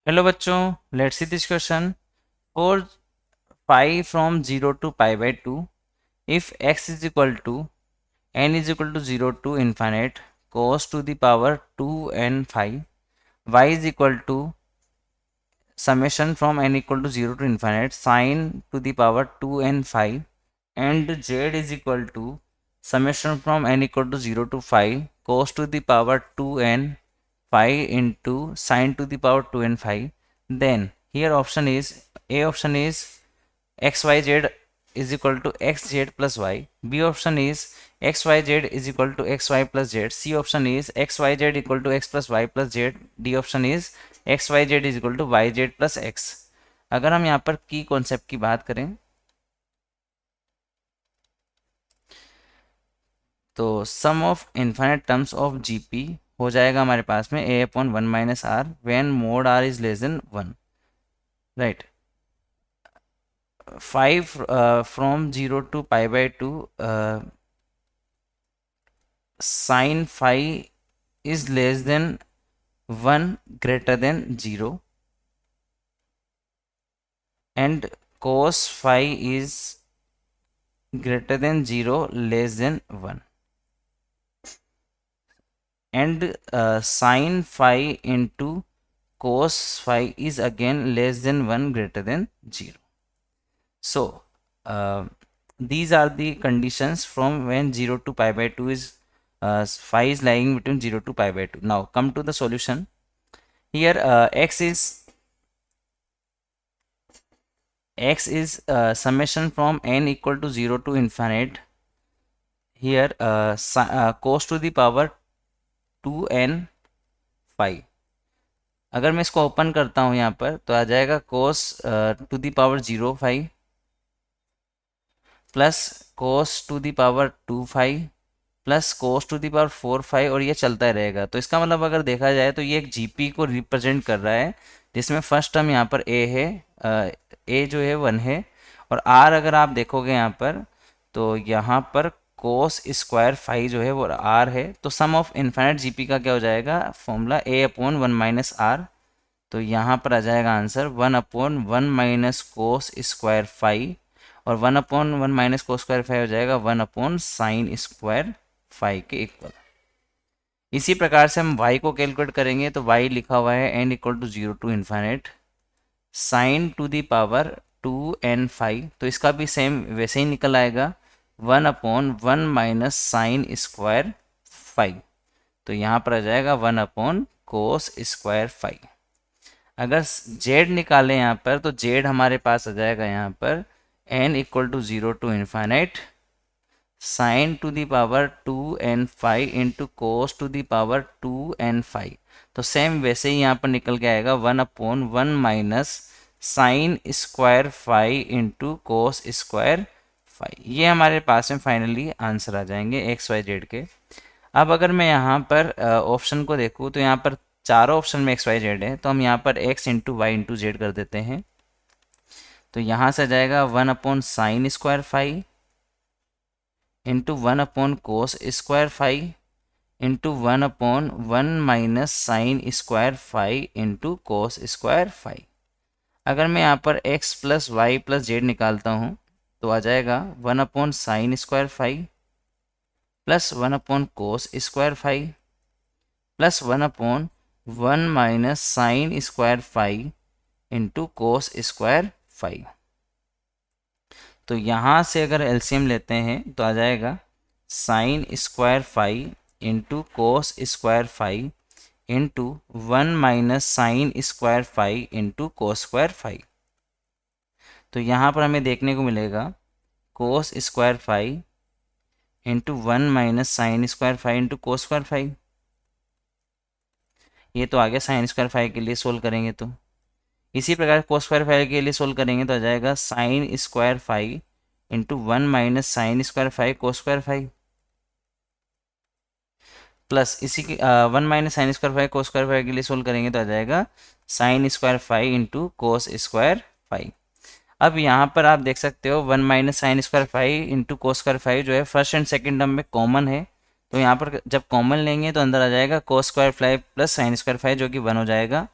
Hello बच्चों, let's see this question for pi from 0 to pi by 2 if x is equal to n is equal to 0 to infinite cos to the power 2n phi, y is equal to summation from n equal to 0 to infinite sin to the power 2n phi, and z is equal to summation from n equal to 0 to phi cos to the power 2n phi into sin to the power 2n phi. Then here option is xyz is equal to xz plus y. B option is xyz is equal to xy plus z. C option is xyz equal to x plus y plus z. D option is xyz is equal to yz plus x. अगर हम यहाँ पर की concept की बात करें तो sum of infinite terms of GP हो जाएगा हमारे पास में a upon 1 minus r when mod r is less than 1, right. 5 from 0 to pi by 2 sin phi is less than 1 greater than 0 and cos phi is greater than 0 less than 1 and sin phi into cos phi is again less than 1 greater than 0. So these are the conditions from when 0 to pi by 2 is phi is lying between 0 to pi by 2. Now come to the solution. Here x is summation from n equal to 0 to infinite. Here cos to the power 2n phi. अगर मैं इसको open करता हूँ यहाँ पर तो आ जाएगा cos to the power 0 phi plus cos to the power 2 phi plus cos to the power 4 phi, और ये चलता रहेगा. तो इसका मतलब अगर देखा जाए तो ये एक जीपी को रिप्रेजेंट कर रहा है जिसमें फर्स्ट टर्म यहाँ पर a है, a जो है 1 है, और r अगर आप देखोगे यहाँ पर तो यहाँ पर कोस स्क्वायर फाई जो है वो r है. तो सम ऑफ इन्फाइनाइट जीपी का क्या हो जाएगा formula a upon 1 minus r. तो यहाँ पर आ जाएगा answer 1 upon 1 minus cos square phi, और 1 upon 1 minus cos square phi हो जाएगा 1 अपॉन साइन स्क्वायर फाई के इक्वल. इसी प्रकार से हम y को कैलकुलेट करेंगे तो y लिखा हुआ है n equal to 0 to infinite sine to the power 2n phi. तो इसका भी सेम वैसे ही निकल आएगा 1 upon 1 minus sine square phi. तो यहाँ पर आ जाएगा 1 अपॉन कोस स्क्वायर फाई. अगर z निकालें यहाँ पर तो z हमारे पास आ जाएगा यहाँ पर n equal to 0 to infinite sine to the power 2n phi into cos to the power 2n phi. तो सेम वैसे ही यहाँ पर निकल के आएगा 1 upon 1 minus sine square phi into cos square phi. ये हमारे पास में फाइनली आंसर आ जाएंगे एक्स वाई जेड के. अब अगर मैं यहाँ पर ऑप्शन को देखूँ तो यहाँ पर चारों ऑप्शन में एक्स वाई जेड है, तो हम यहाँ पर x into y into z कर देते हैं. तो यहाँ से आ जाएगा 1 upon sine square phi into 1 upon cos square phi into 1 upon 1 minus sine square phi into cos square phi. अगर मैं यहाँ पर x plus y plus z निकालता हूँ तो आ जाएगा 1 upon sine square phi plus 1 upon cos square phi plus 1 upon 1 minus sine square phi into cos square phi. तो यहाँ से अगर एलसीएम लेते हैं तो आ जाएगा sine square phi into cos square phi into 1 minus sine square phi into cos square phi. तो यहाँ पर हमें देखने को मिलेगा cos square phi into 1 minus sine square phi into cos square phi. ये तो आ गया साइन स्क्वायर फाई के लिए सोल्व करेंगे तो. इसी प्रकार कोस स्क्वायर फाई के लिए सोल्व करेंगे तो आ जाएगा sine square phi into 1 minus sine square phi cos square phi plus इसी की 1 minus sine square phi cos square phi के लिए सोल्व करेंगे तो आ जाएगा sine square phi into cos square phi. अब यहाँ पर आप देख सकते हो 1 minus sine square phi into cos square phi जो है फर्स्ट एंड सेकंड टर्म में कॉमन है. तो यहाँ पर जब कॉमन लेंगे तो अंदर आ जाएगा cos square phi plus sine square phi जो कि 1 हो जाएगा.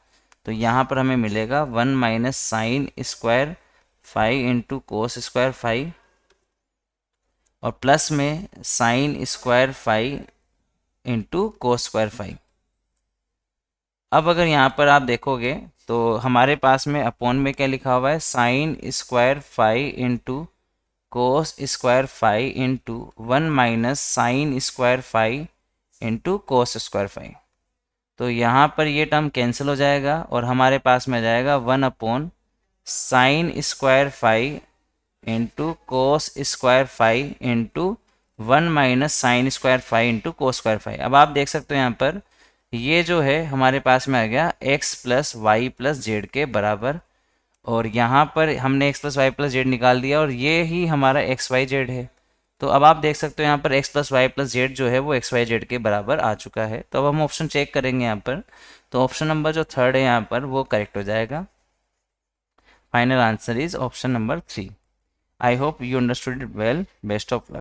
तो यहाँ पर हमें मिलेगा 1 minus sine square five into cos square five और प्लस में sine square five into cos square five. अब अगर यहाँ पर आप देखोगे तो हमारे पास में अपॉन में क्या लिखा हुआ है, sine square five into cos square five into 1 minus sine square five into cos square five. तो यहाँ पर ये टर्म कैंसिल हो जाएगा और हमारे पास में आ जाएगा 1 upon sine square five into cos square five into 1 minus sine square five into cos square five. अब आप देख सकते हो यहाँ पर ये जो है हमारे पास में आ गया x plus y plus z के बराबर, और यहाँ पर हमने x plus y plus z निकाल दिया और ये ही हमारा एक्स वाई जेड है। तो अब आप देख सकते हो यहाँ पर x plus y plus z जो है वो एक्स वाई जेड के बराबर आ चुका है। तो अब हम ऑप्शन चेक करेंगे यहाँ पर, तो ऑप्शन नंबर जो थर्ड है यहाँ पर वो करेक्ट हो जाएगा। Final answer is option number 3। I hope you understood it well. Best of luck.